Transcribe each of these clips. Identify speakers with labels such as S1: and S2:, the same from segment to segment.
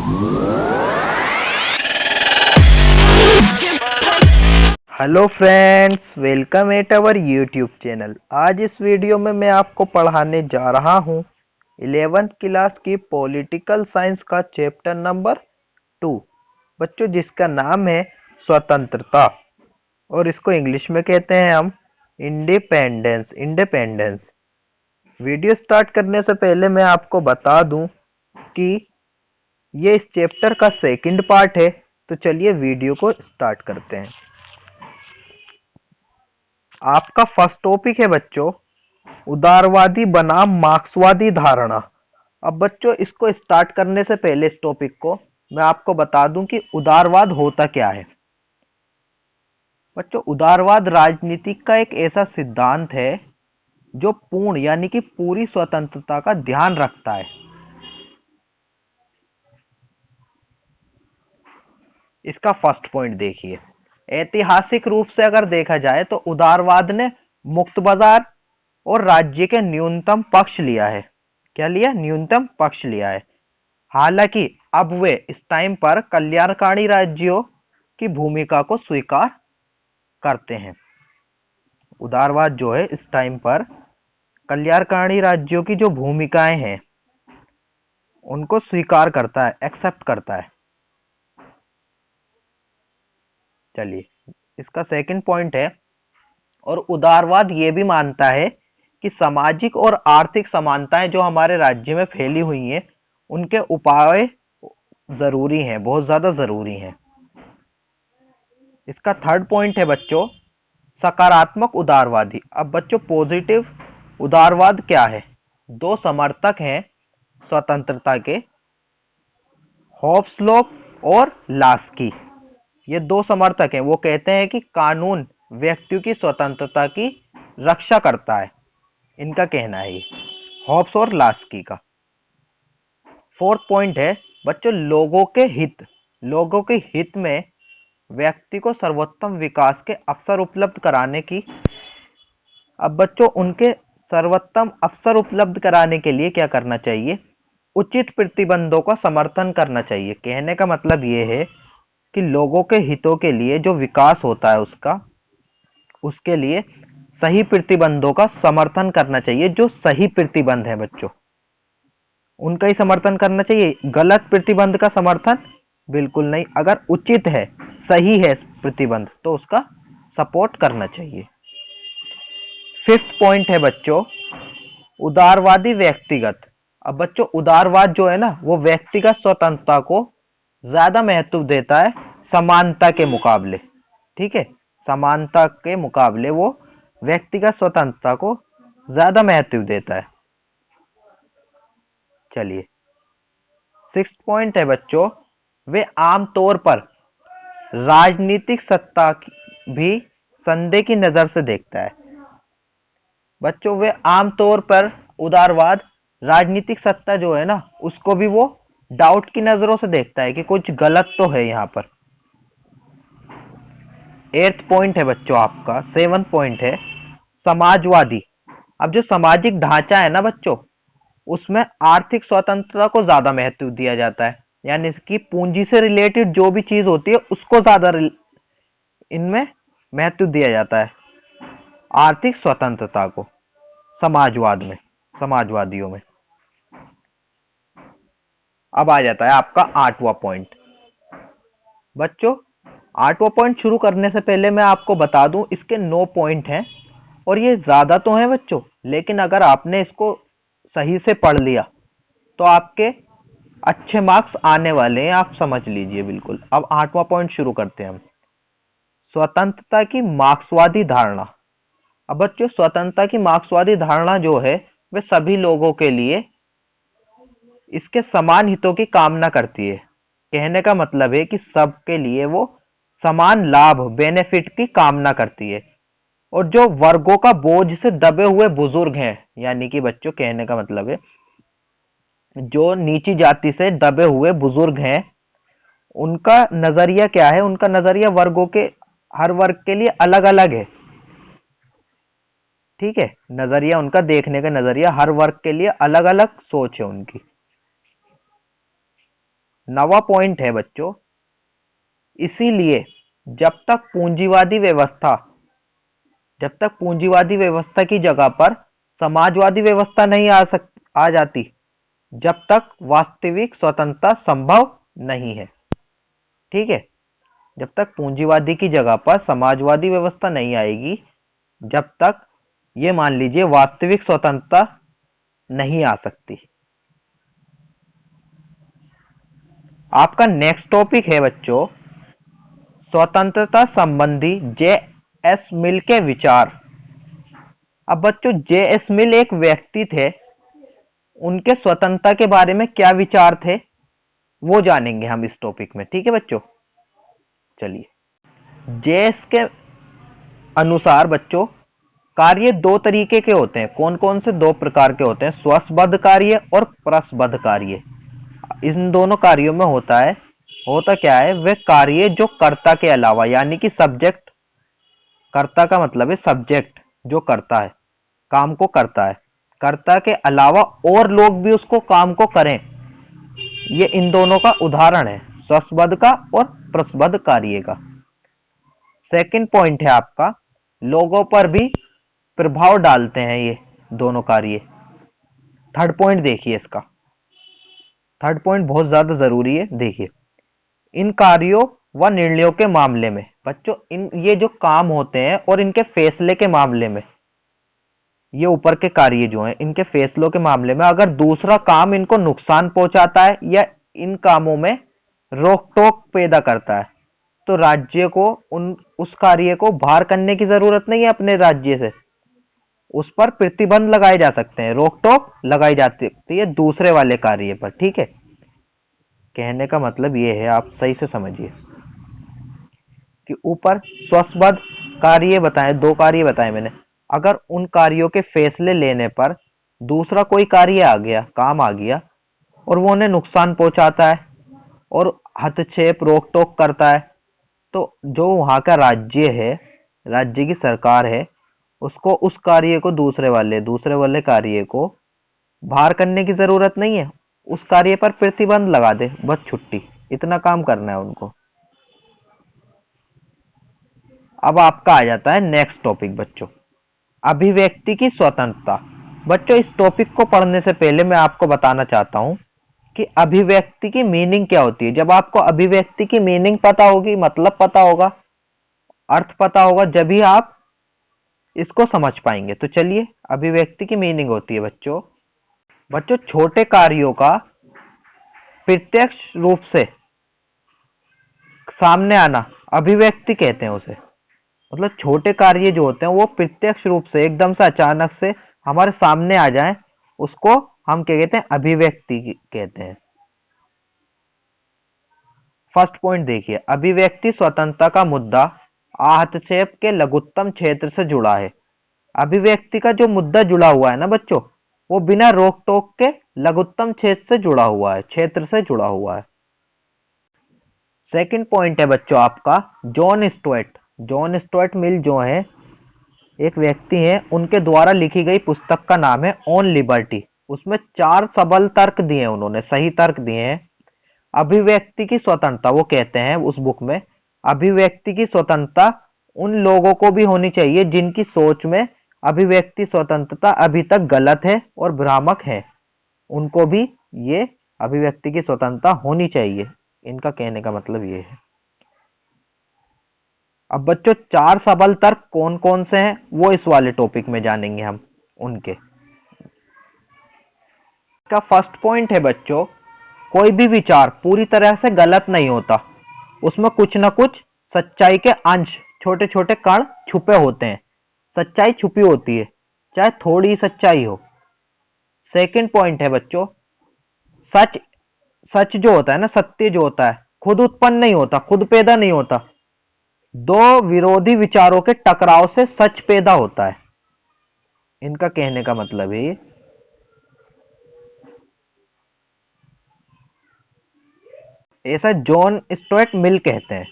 S1: Hello friends, welcome at our YouTube channel. आज इस video में मैं आपको पढ़ाने जा रहा हूँ 11th क्लास की पॉलिटिकल साइंस का चैप्टर नंबर 2 बच्चों, जिसका नाम है स्वतंत्रता, और इसको इंग्लिश में कहते हैं हम इंडिपेंडेंस। वीडियो स्टार्ट करने से पहले मैं आपको बता दूं कि ये इस चैप्टर का सेकंड पार्ट है। तो चलिए वीडियो को स्टार्ट करते हैं। आपका फर्स्ट टॉपिक है बच्चों, उदारवादी बनाम मार्क्सवादी धारणा। अब बच्चों, इसको स्टार्ट करने से पहले इस टॉपिक को मैं आपको बता दूं कि उदारवाद होता क्या है। बच्चों, उदारवाद राजनीति का एक ऐसा सिद्धांत है जो पूर्ण यानी कि पूरी स्वतंत्रता का ध्यान रखता है। इसका फर्स्ट पॉइंट देखिए, ऐतिहासिक रूप से अगर देखा जाए तो उदारवाद ने मुक्त बाजार और राज्य के न्यूनतम पक्ष लिया है। क्या लिया? न्यूनतम पक्ष लिया है। हालांकि अब वे इस टाइम पर कल्याणकारी राज्यों की भूमिका को स्वीकार करते हैं। उदारवाद जो है इस टाइम पर कल्याणकारी राज्यों की जो भूमिकाएं हैं उनको स्वीकार करता है, एक्सेप्ट करता है। चलिए, इसका सेकंड पॉइंट है, और उदारवाद ये भी मानता है कि सामाजिक और आर्थिक समानताएं जो हमारे राज्य में फैली हुई हैं उनके उपाय जरूरी हैं, बहुत ज्यादा जरूरी हैं। इसका थर्ड पॉइंट है बच्चों, सकारात्मक उदारवादी। अब बच्चों, पॉजिटिव उदारवाद क्या है? दो समर्थक हैं स्वतंत्रता के, हॉब्सलॉक और लास्की। ये दो समर्थक हैं। वो कहते हैं कि कानून व्यक्तियों की स्वतंत्रता की रक्षा करता है, इनका कहना है ये, हॉब्स और लास्की का। फोर्थ पॉइंट है बच्चों, लोगों के हित में व्यक्ति को सर्वोत्तम विकास के अवसर उपलब्ध कराने की। अब बच्चों, उनके सर्वोत्तम अवसर उपलब्ध कराने के लिए क्या करना चाहिए? उचित प्रतिबंधों का समर्थन करना चाहिए। कहने का मतलब ये है कि लोगों के हितों के लिए जो विकास होता है उसके लिए सही प्रतिबंधों का समर्थन करना चाहिए। जो सही प्रतिबंध है बच्चों, उनका ही समर्थन करना चाहिए। गलत प्रतिबंध का समर्थन बिल्कुल नहीं। अगर उचित है, सही है प्रतिबंध, तो उसका सपोर्ट करना चाहिए। फिफ्थ पॉइंट है बच्चों, उदारवादी व्यक्तिगत। अब बच्चों, उदारवाद जो है ना, वो व्यक्तिगत स्वतंत्रता को ज्यादा महत्व देता है समानता के मुकाबले। ठीक है, समानता के मुकाबले वो व्यक्तिगत स्वतंत्रता को ज्यादा महत्व देता है। चलिए, सिक्स्थ पॉइंट है बच्चों, वे आमतौर पर राजनीतिक सत्ता भी संदेह की नजर से देखता है। बच्चों, वे आमतौर पर उदारवाद राजनीतिक सत्ता जो है ना उसको भी वो डाउट की नजरों से देखता है कि कुछ गलत तो है यहां पर। एट्थ पॉइंट है बच्चों आपका, सेवंथ पॉइंट है समाजवादी। अब जो सामाजिक ढांचा है ना बच्चों, उसमें आर्थिक स्वतंत्रता को ज्यादा महत्व दिया जाता है। यानी इसकी पूंजी से रिलेटेड जो भी चीज होती है उसको ज्यादा इनमें महत्व दिया जाता है, आर्थिक स्वतंत्रता को, समाजवादियों में। अब आ जाता है आपका आठवां पॉइंट। बच्चों, आठवां पॉइंट शुरू करने से पहले मैं आपको बता दूं, इसके 9 पॉइंट हैं, और ये ज्यादा तो हैं बच्चों, लेकिन अगर आपने इसको सही से पढ़ लिया तो आपके अच्छे मार्क्स आने वाले हैं, आप समझ लीजिए बिल्कुल। अब आठवां पॉइंट शुरू करते हैं हम, स्वतंत्रता की मार्क्सवादी धारणा। अब बच्चों, स्वतंत्रता की मार्क्सवादी धारणा जो है वे सभी लोगों के लिए इसके समान हितों की कामना करती है। कहने का मतलब है कि सबके लिए वो समान लाभ, बेनिफिट की कामना करती है। और जो वर्गों का बोझ से दबे हुए बुजुर्ग हैं, यानी कि बच्चों कहने का मतलब है जो नीची जाति से दबे हुए बुजुर्ग हैं, उनका नजरिया क्या है? उनका नजरिया वर्गों के, हर वर्ग के लिए अलग अलग है। ठीक है, नजरिया उनका, देखने का नजरिया हर वर्ग के लिए अलग अलग सोच है उनकी। नवा पॉइंट है बच्चों, इसीलिए जब तक पूंजीवादी व्यवस्था जब तक पूंजीवादी व्यवस्था की जगह पर समाजवादी व्यवस्था नहीं आ जाती, जब तक वास्तविक स्वतंत्रता संभव नहीं है। ठीक है, जब तक पूंजीवादी की जगह पर समाजवादी व्यवस्था नहीं आएगी, जब तक ये मान लीजिए वास्तविक स्वतंत्रता नहीं आ सकती। आपका नेक्स्ट टॉपिक है बच्चों, स्वतंत्रता संबंधी जे एस मिल के विचार। अब बच्चों, जे एस मिल एक व्यक्ति थे, उनके स्वतंत्रता के बारे में क्या विचार थे वो जानेंगे हम इस टॉपिक में। ठीक है बच्चों, चलिए। जे एस के अनुसार बच्चों, कार्य दो तरीके के होते हैं। कौन कौन से? दो प्रकार के होते हैं, स्वशबद्ध कार्य और परस्बद्ध कार्य। इन दोनों कार्यों में होता क्या है, वे कार्य जो कर्ता के अलावा, यानी कि सब्जेक्ट, कर्ता का मतलब है सब्जेक्ट, जो करता है, काम को करता है, कर्ता के अलावा और लोग भी उसको काम को करें, ये इन दोनों का उदाहरण है, स्वशबद्ध का और परस्बद्ध कार्य का। सेकंड पॉइंट है आपका, लोगों पर भी प्रभाव डालते हैं ये दोनों कार्य। थर्ड पॉइंट देखिए इसका, थर्ड पॉइंट बहुत ज्यादा जरूरी है। देखिए, इन कार्यों व निर्णयों के मामले में बच्चों, ये जो काम होते हैं और इनके फैसले के मामले में, ये ऊपर के कार्य जो हैं, इनके फैसलों के मामले में अगर दूसरा काम इनको नुकसान पहुंचाता है या इन कामों में रोक टोक पैदा करता है, तो राज्य को उस कार्य को बाहर करने की जरूरत नहीं है अपने राज्य से, उस पर प्रतिबंध लगाए जा सकते हैं, रोक टोक लगाई जा सकती है दूसरे वाले कार्य पर। ठीक है, कहने का मतलब ये है, आप सही से समझिए कि ऊपर स्वशबद्ध कार्य बताएं, दो कार्य बताएं मैंने। अगर उन कार्यों के फैसले लेने पर दूसरा कोई कार्य आ गया, काम आ गया, और वो उन्हें नुकसान पहुंचाता है और हस्तक्षेप रोक टोक करता है, तो जो वहां का राज्य है, राज्य की सरकार है, उसको उस कार्य को दूसरे वाले कार्य को बाहर करने की जरूरत नहीं है, उस कार्य पर प्रतिबंध लगा दे, बस छुट्टी, इतना काम करना है उनको। अब आपका आ जाता है नेक्स्ट टॉपिक बच्चों, अभिव्यक्ति की स्वतंत्रता। बच्चों, इस टॉपिक को पढ़ने से पहले मैं आपको बताना चाहता हूं कि अभिव्यक्ति की मीनिंग क्या होती है। जब आपको अभिव्यक्ति की मीनिंग पता होगी, मतलब पता होगा, अर्थ पता होगा, जब भी आप इसको समझ पाएंगे। तो चलिए, अभिव्यक्ति की मीनिंग होती है बच्चों छोटे कार्यों का प्रत्यक्ष रूप से सामने आना, अभिव्यक्ति कहते हैं उसे। मतलब छोटे कार्य जो होते हैं वो प्रत्यक्ष रूप से, एकदम से, अचानक से हमारे सामने आ जाएं, उसको हम क्या कहते हैं? अभिव्यक्ति कहते हैं। फर्स्ट पॉइंट देखिए, अभिव्यक्ति स्वतंत्रता का मुद्दा हस्तक्षेप के लघुत्तम क्षेत्र से जुड़ा है। अभिव्यक्ति का जो मुद्दा जुड़ा हुआ है ना बच्चों, वो बिना रोक टोक के लघुत्तम क्षेत्र से जुड़ा हुआ है, क्षेत्र से जुड़ा हुआ है। सेकंड पॉइंट है बच्चों आपका, John Stuart. John Stuart Mill जो है, एक व्यक्ति है, उनके द्वारा लिखी गई पुस्तक का नाम है ऑन लिबर्टी। उसमें 4 सबल तर्क दिए, उन्होंने सही तर्क दिए हैं अभिव्यक्ति की स्वतंत्रता। वो कहते हैं उस बुक में, अभिव्यक्ति की स्वतंत्रता उन लोगों को भी होनी चाहिए जिनकी सोच में अभिव्यक्ति स्वतंत्रता अभी तक गलत है और भ्रामक है, उनको भी ये अभिव्यक्ति की स्वतंत्रता होनी चाहिए। इनका कहने का मतलब ये है। अब बच्चों, 4 सबल तर्क कौन कौन से हैं वो इस वाले टॉपिक में जानेंगे हम उनके। का फर्स्ट पॉइंट है बच्चों, कोई भी विचार पूरी तरह से गलत नहीं होता, उसमें कुछ ना कुछ सच्चाई के अंश, छोटे छोटे कण छुपे होते हैं, सच्चाई छुपी होती है, चाहे थोड़ी सच्चाई हो। सेकंड पॉइंट है बच्चों, सच सच जो होता है ना, सत्य जो होता है, खुद उत्पन्न नहीं होता, खुद पैदा नहीं होता, दो विरोधी विचारों के टकराव से सच पैदा होता है। इनका कहने का मतलब है ऐसा जॉन स्टुअर्ट मिल कहते हैं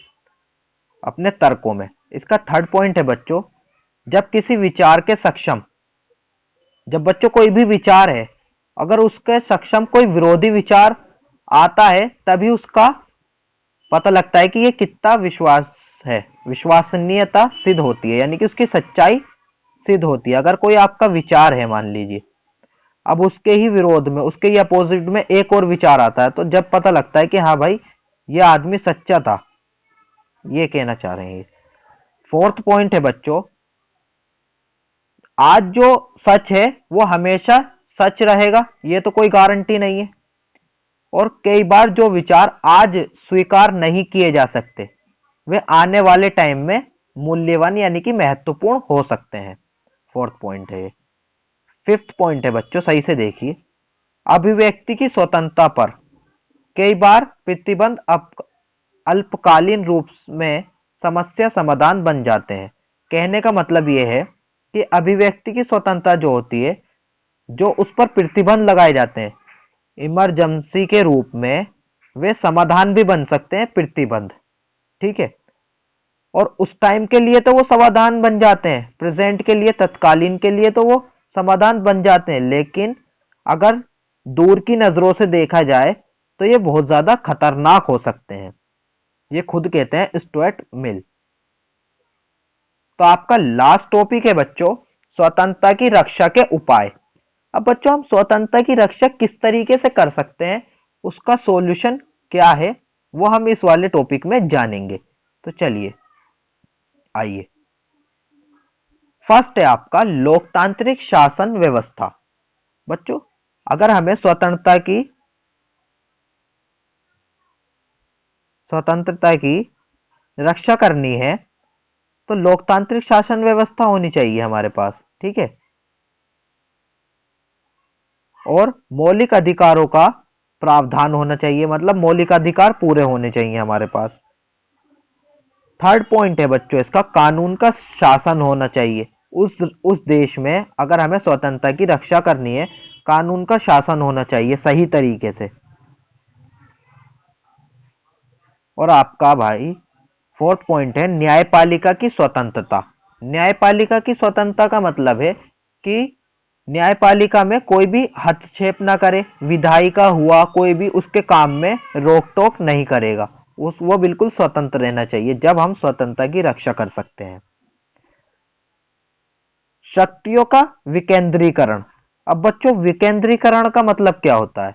S1: अपने तर्कों में। इसका थर्ड पॉइंट है बच्चों, जब किसी विचार के सक्षम, जब बच्चों कोई भी विचार है, अगर उसके सक्षम कोई विरोधी विचार आता है तभी उसका पता लगता है कि ये कितना विश्वसनीयता सिद्ध होती है, यानी कि उसकी सच्चाई सिद्ध होती है। अगर कोई आपका विचार है मान लीजिए, अब उसके ही विरोध में, उसके ही अपोजिट में एक और विचार आता है, तो जब पता लगता है कि हाँ भाई ये आदमी सच्चा था, ये कहना चाह रहे हैं। फोर्थ पॉइंट है बच्चों, आज जो सच है वो हमेशा सच रहेगा, ये तो कोई गारंटी नहीं है। और कई बार जो विचार आज स्वीकार नहीं किए जा सकते वे आने वाले टाइम में मूल्यवान यानी कि महत्वपूर्ण हो सकते हैं। फोर्थ पॉइंट है। फिफ्थ पॉइंट है बच्चों, सही से देखिए, अभिव्यक्ति की स्वतंत्रता पर कई बार प्रतिबंध अल्पकालीन रूप में समस्या समाधान बन जाते हैं। कहने का मतलब यह है कि अभिव्यक्ति की स्वतंत्रता जो होती है, जो उस पर प्रतिबंध लगाए जाते हैं इमरजेंसी के रूप में, वे समाधान भी बन सकते हैं प्रतिबंध। ठीक है, और उस टाइम के लिए तो वो समाधान बन जाते हैं, प्रेजेंट के लिए, तत्कालीन के लिए तो वो समाधान बन जाते हैं, लेकिन अगर दूर की नजरों से देखा जाए तो ये बहुत ज्यादा खतरनाक हो सकते हैं। ये खुद कहते हैं स्टुअर्ट मिल। तो आपका लास्ट टॉपिक है बच्चों, स्वतंत्रता की रक्षा के उपाय। अब बच्चों हम स्वतंत्रता की रक्षा किस तरीके से कर सकते हैं, उसका सॉल्यूशन क्या है, वो हम इस वाले टॉपिक में जानेंगे। तो चलिए आइए। फर्स्ट है आपका लोकतांत्रिक शासन व्यवस्था। बच्चों अगर हमें स्वतंत्रता की रक्षा करनी है तो लोकतांत्रिक शासन व्यवस्था होनी चाहिए हमारे पास। ठीक है, और मौलिक अधिकारों का प्रावधान होना चाहिए, मतलब मौलिक अधिकार पूरे होने चाहिए हमारे पास। थर्ड पॉइंट है बच्चों इसका, कानून का शासन होना चाहिए। उस देश में अगर हमें स्वतंत्रता की रक्षा करनी है, कानून का शासन होना चाहिए सही तरीके से। और आपका भाई फोर्थ पॉइंट है न्यायपालिका की स्वतंत्रता। न्यायपालिका की स्वतंत्रता का मतलब है कि न्यायपालिका में कोई भी हस्तक्षेप ना करे, विधायी का हुआ कोई भी उसके काम में रोक टोक नहीं करेगा, वो बिल्कुल स्वतंत्र रहना चाहिए, जब हम स्वतंत्रता की रक्षा कर सकते हैं। शक्तियों का विकेंद्रीकरण। अब बच्चों विकेंद्रीकरण का मतलब क्या होता है?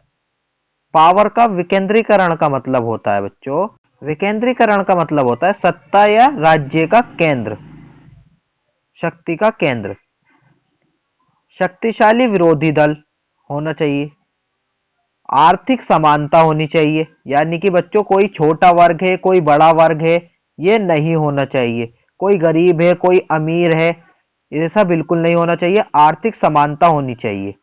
S1: पावर का विकेंद्रीकरण का मतलब होता है बच्चों, विकेंद्रीकरण का मतलब होता है सत्ता या राज्य का केंद्र, शक्ति का केंद्र। शक्तिशाली विरोधी दल होना चाहिए। आर्थिक समानता होनी चाहिए, यानी कि बच्चों कोई छोटा वर्ग है कोई बड़ा वर्ग है ये नहीं होना चाहिए, कोई गरीब है कोई अमीर है ऐसा बिल्कुल नहीं होना चाहिए, आर्थिक समानता होनी चाहिए।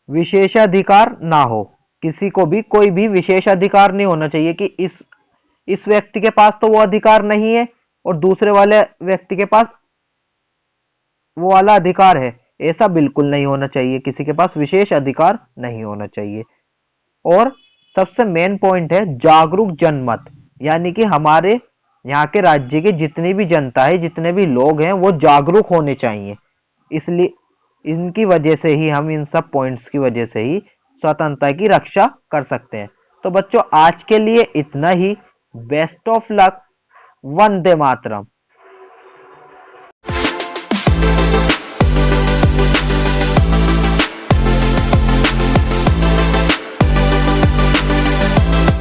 S1: विशेषाधिकार ना हो, किसी को भी कोई भी विशेष अधिकार नहीं होना चाहिए कि इस व्यक्ति के पास तो वो अधिकार नहीं है और दूसरे वाले व्यक्ति के पास वो वाला अधिकार है, ऐसा बिल्कुल नहीं होना चाहिए, किसी के पास विशेष अधिकार नहीं होना चाहिए। और सबसे मेन पॉइंट है जागरूक जनमत, यानी कि हमारे यहाँ के राज्य की जितनी भी जनता है, जितने भी लोग हैं वो जागरूक होने चाहिए। इसलिए इनकी वजह से ही हम, इन सब पॉइंट्स की वजह से ही स्वतंत्रता की रक्षा कर सकते हैं। तो बच्चों आज के लिए इतना ही। Best of luck. वंदे मातरम।